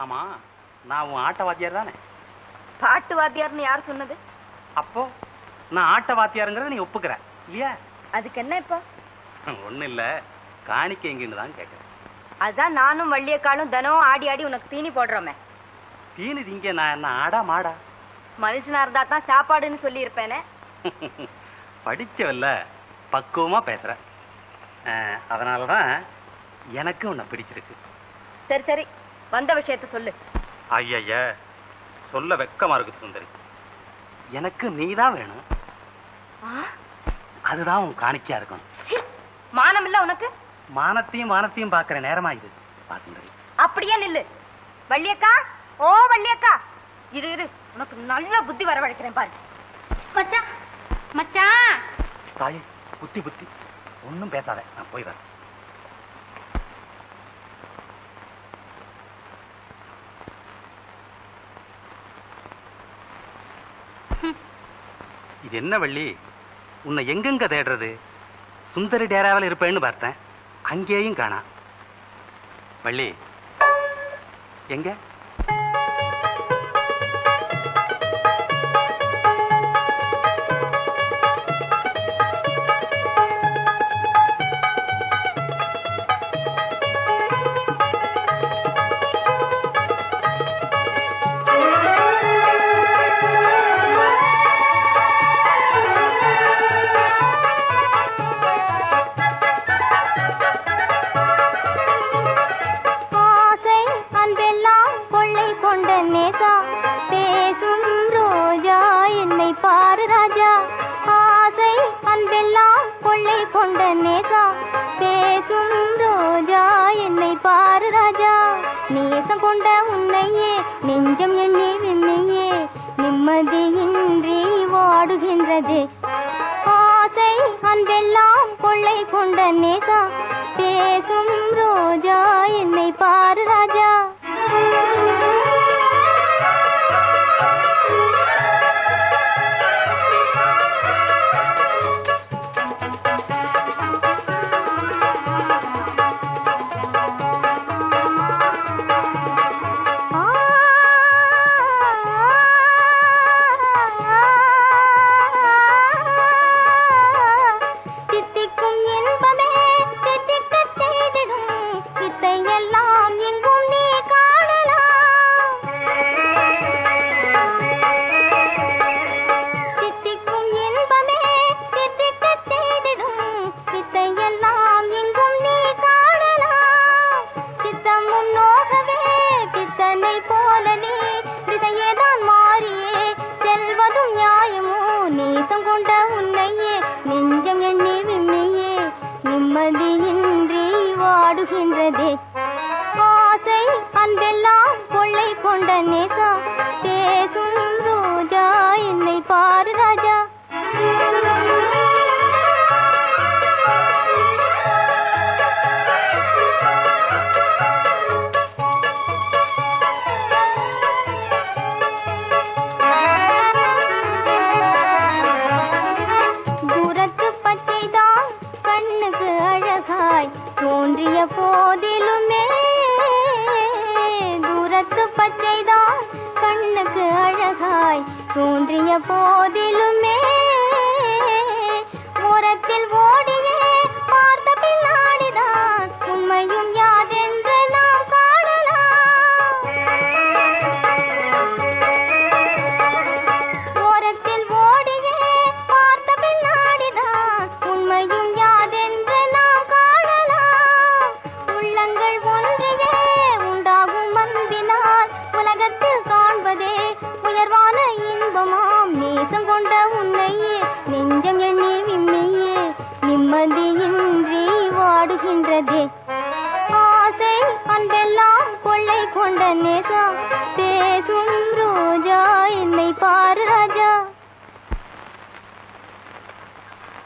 ஆமா, நான் உன் ஆட்ட வாத்தியார் தானே? பாட்டு வாத்தியார்னு யார் சொன்னது? அப்போ நான் ஆட்ட வாத்தியாருங்கிறத நீ ஒப்புக்கிற இல்லையா? அதுக்கு என்ன இப்போ? ஒண்ணு இல்ல, காணிக்கை எங்கன்னு தான் கேட்கிறேன். அதான் நானும் வள்ளியக்காலும் தினம் ஆடி ஆடி உனக்கு தீனி போடுறோமே. தீனி திங்க நான் என்ன ஆடா மாடா? மனுஷனா இருந்தா தான் சாப்பாடுன்னு சொல்லி இருப்பேனே. படிச்சவல்ல, பக்குவமா பேசுற. அதனாலதான் எனக்கு உன்னை பிடிச்சிருக்கு. சரி சரி, வந்த விஷயத்த சொல்லு. ஐய, சொல்ல வெக்கமா இருக்கு சுந்தரி. எனக்கு நீதான் வேணும். அதுதான் உன் காணிக்கையா இருக்கணும். மானம் இல்ல உனக்கு? மானத்தையும் பாக்குற நேரமா இது. சுந்தரி அப்படியே நில்லு. வள்ளியக்கா, ஓ வள்ளியக்கா, இரு உனக்கு நல்ல புத்தி வரவழைக்கிறேன் பாரு. மச்சான் மச்சான். தாயே, புத்தி ஒன்னும் பேசாத, நான் போய் வரேன். இது என்ன வள்ளி, உன்னை எங்கெங்க தேடுறது? சுந்தரி டேராவில் இருப்பேன்னு பார்த்தேன், அங்கேயும் காணா. வள்ளி எங்க?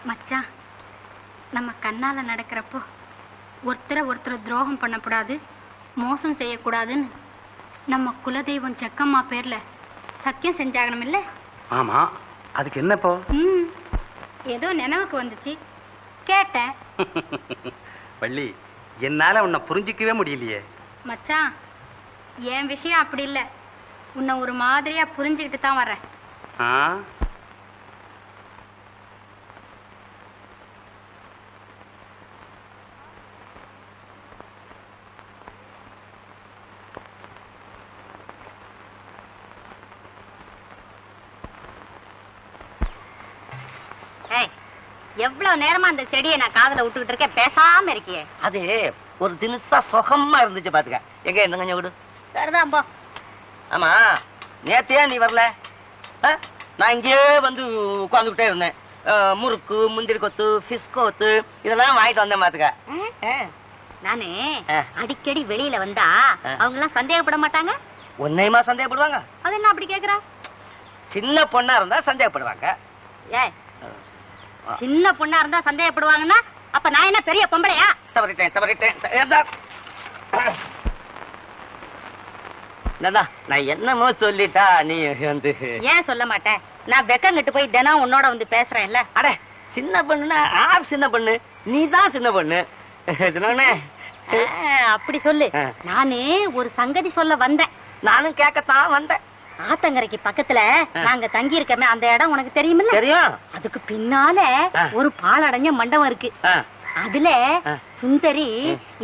மச்சான், நம்ம கண்ணால நடக்கிறப்போ ஒருத்தரை துரோகம் பண்ணக்கூடாது, மோசம் செய்யக்கூடாதுன்னு நம்ம குலதெய்வம் செக்கம்மா பேர்ல சத்தியம் செஞ்சாகணும் இல்ல? ஆமா, அதுக்கு என்னப்போ? ஏதோ நினைவுக்கு வந்துச்சு, கேட்டேன். வள்ளி, என்னால உன்னை புரிஞ்சிக்கவே முடியலையே. மச்சான், என் விஷயம் அப்படி இல்ல. உன்னை ஒரு மாதிரியா புரிஞ்சுக்கிட்டு தான் வர்றேன். எவ்வளவு நேரமா அந்த செடியை நான் காதுல விட்டுக்கிட்டு இருக்கேன், பேசாம இருக்கியே. அது ஒரு தினுசா சுகமா இருந்துச்சு பாத்துக்க. எங்க இந்த கொஞ்சம் விடு. சரிதான் போ. ஆமா, நேத்தையா நீ வரல? நான் இங்கேயே வந்து உட்காந்துக்கிட்டே இருந்தேன். முறுக்கு, முந்திரி கொத்து, பிஷ் கொத்து இதெல்லாம் வாங்கிட்டு வந்தேன் பாத்துக்க. நானு அடிக்கடி வெளியில வந்தா அவங்க எல்லாம் சந்தேகப்பட மாட்டாங்க? உன்னையுமா சந்தேகப்படுவாங்க? அது என்ன அப்படி கேக்குறா? சின்ன பொண்ணா இருந்தா சந்தேகப்படுவாங்க. சின்ன பொண்ணா இருந்தா சந்தேகப்படுவாங்கன்னா அப்ப நான் என்ன பெரிய பொம்பளையா? தவறிட்டேன். நான் என்னமோ சொல்லிட்டா நீ வந்து ஏன் சொல்ல மாட்டேன்? நான் வெக்கங்கிட்டு போய் தினம் உன்னோட வந்து பேசுறேன்ல. அட சின்ன பொண்ணுன்னா யார் சின்ன பொண்ணு? நீ தான் சின்ன பொண்ணு. அப்படி சொல்லு. நானு ஒரு சங்கதி சொல்ல வந்தேன். நானும் கேட்கத்தான் வந்தேன். ஆத்தங்கரைக்கு பக்கத்துல நாங்க தங்கி இருக்கமே அந்த இடம் உனக்கு தெரியுமில்ல? தெரியும். அதுக்கு பின்னால ஒரு பாலடைஞ்ச மண்டபம் இருக்கு. அதுல சுந்தரி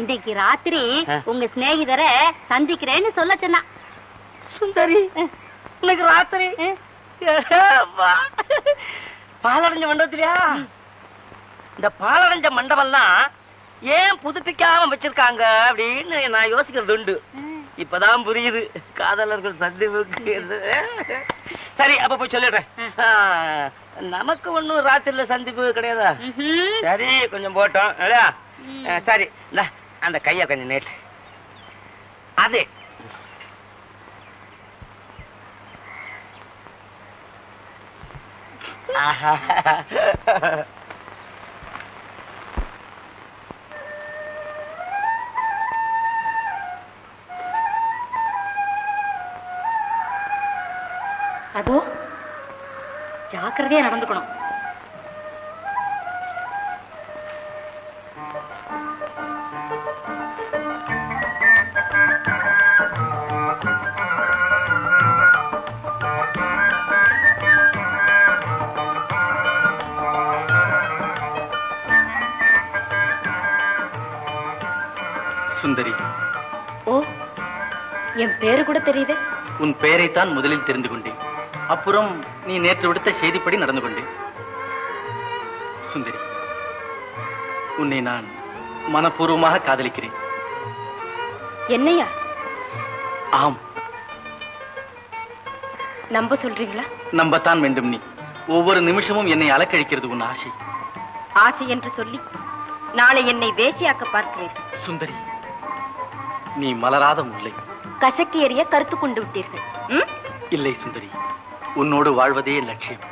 இன்றைக்கு ராத்திரி உங்க சிநேகிதரை சந்திக்கிறேன்னு சொல்ல சொன்னா. சுந்தரி இன்னைக்கு ராத்திரி பாலடைஞ்ச மண்டபத்திலயா? இந்த பாலடைஞ்ச மண்டபம்லாம் ஏன் புதுப்பிக்காம வச்சிருக்காங்க அப்படின்னு நான் யோசிக்கிறது உண்டு. இப்பதான் புரியுது காதலர்கள் சந்திப்புக்கு. சரி, அப்ப போய் சொல்லிடுறேன். நமக்கு ஒண்ணும் ராத்திரில சந்திப்பு கிடையாதா? சரி, கொஞ்சம் போட்டோம். சரி, அந்த கைய கொஞ்சம் நேற்று அது அதோ ஜாக்கிரதையா நடந்துக்கணும். சுந்தரி. ஓ, என் பேரு கூட தெரியுது. உன் பெயரைத்தான் முதலில் தெரிந்து கொண்டேன். அப்புறம் நீ நேற்று விடுத்த செய்திப்படி நடந்து கொண்டேன். சுந்தரி, உன்னை நான் மனப்பூர்வமாக காதலிக்கிறேன். என்னையா? ஆம். நம்ப சொல்றீங்களா? நம்பத்தான் வேண்டும். நீ ஒவ்வொரு நிமிஷமும் என்னை அலக்கழிக்கிறது உன் ஆசை. ஆசை என்று சொல்லி நாளை என்னை வேசியாக்க பார்க்கிறீர்கள். சுந்தரி, நீ மலராத முல்லை. கசக்கி எறிய கருத்து கொண்டு விட்டீர்கள். இல்லை சுந்தரி, உன்னோடு வாழ்வதே லட்சியம்.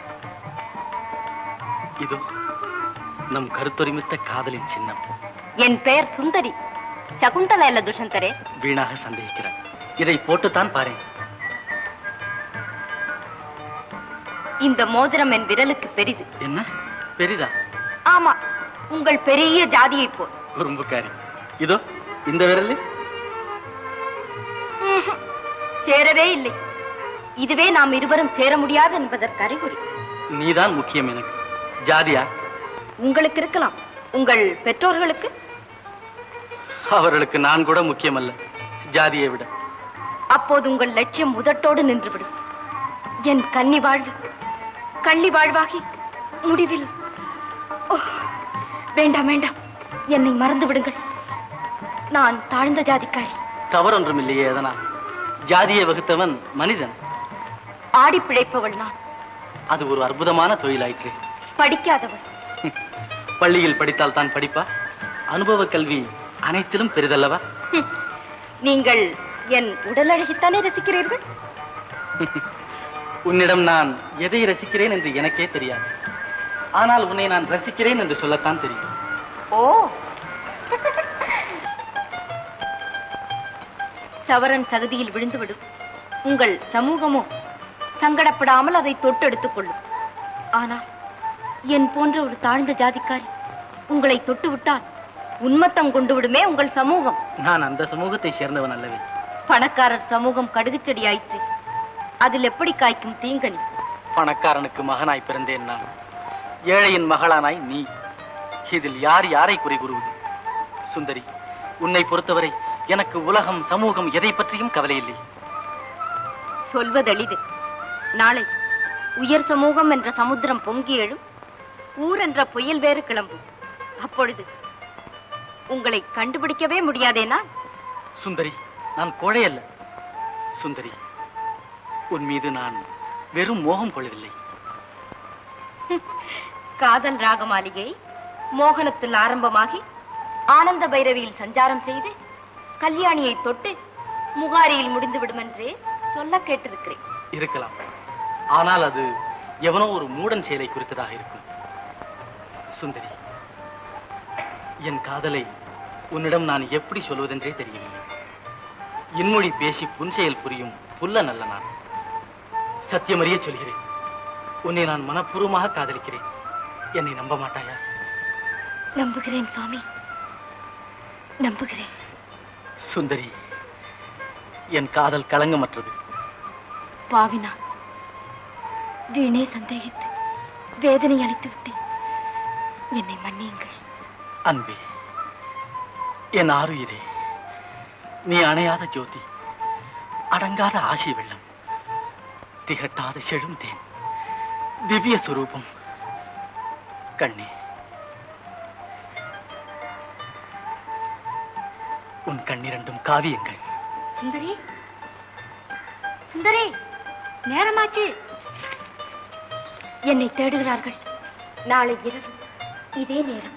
இதோ நம் கருத்தொருமித்த காதலின் சின்னம். என் பெயர் சுந்தரி, சகுந்தலா இல்ல துஷந்தரே. வீணாக சந்தேகிக்கிறார். இதை போட்டுத்தான் பாரு. இந்த மோதிரம் என் விரலுக்கு பெரிது. என்ன பெரிதா? ஆமா, உங்கள் பெரிய ஜாதியை போல். குறும்புக்காரி. இதோ இந்த விரல் சேரவே இல்லை. இதுவே நாம் இருவரும் சேர முடியாது என்பதற்கு அறிகுறி. நீதான் முக்கியம் எனக்கு. ஜாதியா? உங்களுக்கு இருக்கலாம், உங்கள் பெற்றோர்களுக்கு? அவர்களுக்கு நான் கூட முக்கியமல்ல, ஜாதியை விட. அப்போது உங்கள் லட்சியம் முதட்டோடு நின்றுவிடும். என் கன்னி வாழ்வு கள்ளி வாழ்வாகி முடிவில். வேண்டாம் வேண்டாம், என்னை மறந்து விடுங்கள். நான் தாழ்ந்த ஜாதிக்காரி. தவறொன்றும் இல்லையே. அதனால் ஜாதியை வகுத்தவன் மனிதன். ஆடி பிழைப்பவள் நான். அது ஒரு அற்புதமான தொழிலாயிற்று. படிக்காதவள். பள்ளியில் படித்தால் தான் படிப்பா? அனுபவ கல்வி அனைத்திலும் பெரிதல்லவா? நீங்கள் என் உடல் அழகித்தானே ரசிக்கிறீர்கள்? உன்னிடம் நான் எதை ரசிக்கிறேன் என்று எனக்கே தெரியாது. ஆனால் உன்னை நான் ரசிக்கிறேன் என்று சொல்லத்தான் தெரியும். ஓ, சவரன் சகதியில் விழுந்துவிடும். உங்கள் சமூகமோ சங்கடப்படாமல் அதை தொட்டெடுத்துக் கொள்ளும். ஆனால் என் போன்ற ஒரு தாழ்ந்த ஜாதிக்காரி உங்களை தொட்டு விட்டால் உன்மத்தம் கொண்டு விடுமே உங்கள் சமூகம். நான் அந்த சமூகத்தை சேர்ந்தவன் அல்லவே. பணக்காரர் சமூகம் கடுகுச்செடி ஆயிற்று, அதில் எப்படி காய்க்கும் தீங்கனி? பணக்காரனுக்கு மகனாய் பிறந்தேன் நான், ஏழையின் மகளானாய் நீ. இதில் யார் யாரை குறை கூறுவது? சுந்தரி, உன்னை பொறுத்தவரை எனக்கு உலகம் சமூகம் எதை பற்றியும் கவலை இல்லை. சொல்வதெளிது. நாளை உயர் சமூகம் என்ற சமுத்திரம் பொங்கி எழும், ஊர் என்ற புயல் வேறு கிளம்பும். அப்பொழுது உங்களை கண்டுபிடிக்கவே முடியாதேனா? சுந்தரி, நான் கோழை அல்ல. சுந்தரி, உன் மீது நான் வெறும் மோகம் கொள்ளவில்லை. காதல் ராகமாளிகை மோகனத்தில் ஆரம்பமாகி ஆனந்த பைரவியில் சஞ்சாரம் செய்து கல்யாணியை தொட்டு முகாரியில் முடிந்துவிடும் என்றே சொல்ல கேட்டிருக்கிறேன். இருக்கலாம், ஆனால் அது எவனோ ஒரு மூடன் செயலை குறித்ததாக இருக்கும். சுந்தரி, என் காதலை உன்னிடம் நான் எப்படி சொல்வதென்றே தெரியவில்லை. இன்மொழி பேசி புன்செயல் புரியும் புல்ல நல்ல நான். சத்தியமறிய சொல்கிறேன், உன்னை நான் மனப்பூர்வமாக காதலிக்கிறேன். என்னை நம்ப மாட்டாயா? நம்புகிறேன் சுவாமி, நம்புகிறேன். சுந்தரி, என் காதல் களங்கமற்றது. பாவினா, வீணே சந்தேகித்து வேதனை அளித்து விட்டேன். என்னை மன்னியுங்கள். அன்பே, என் ஆருயிரே, நீ அணையாத ஜோதி, அடங்காத ஆசை வெள்ளம், திகட்டாத செழும் தேன், திவ்ய சுரூபம். கண்ணே, உன் கண்ணிரண்டும் காவியங்கள். சுந்தரி, சுந்தரி, நேரமாச்சு. என்னை தேடுகிறார்கள். நாளை இரவு இதே நேரம்.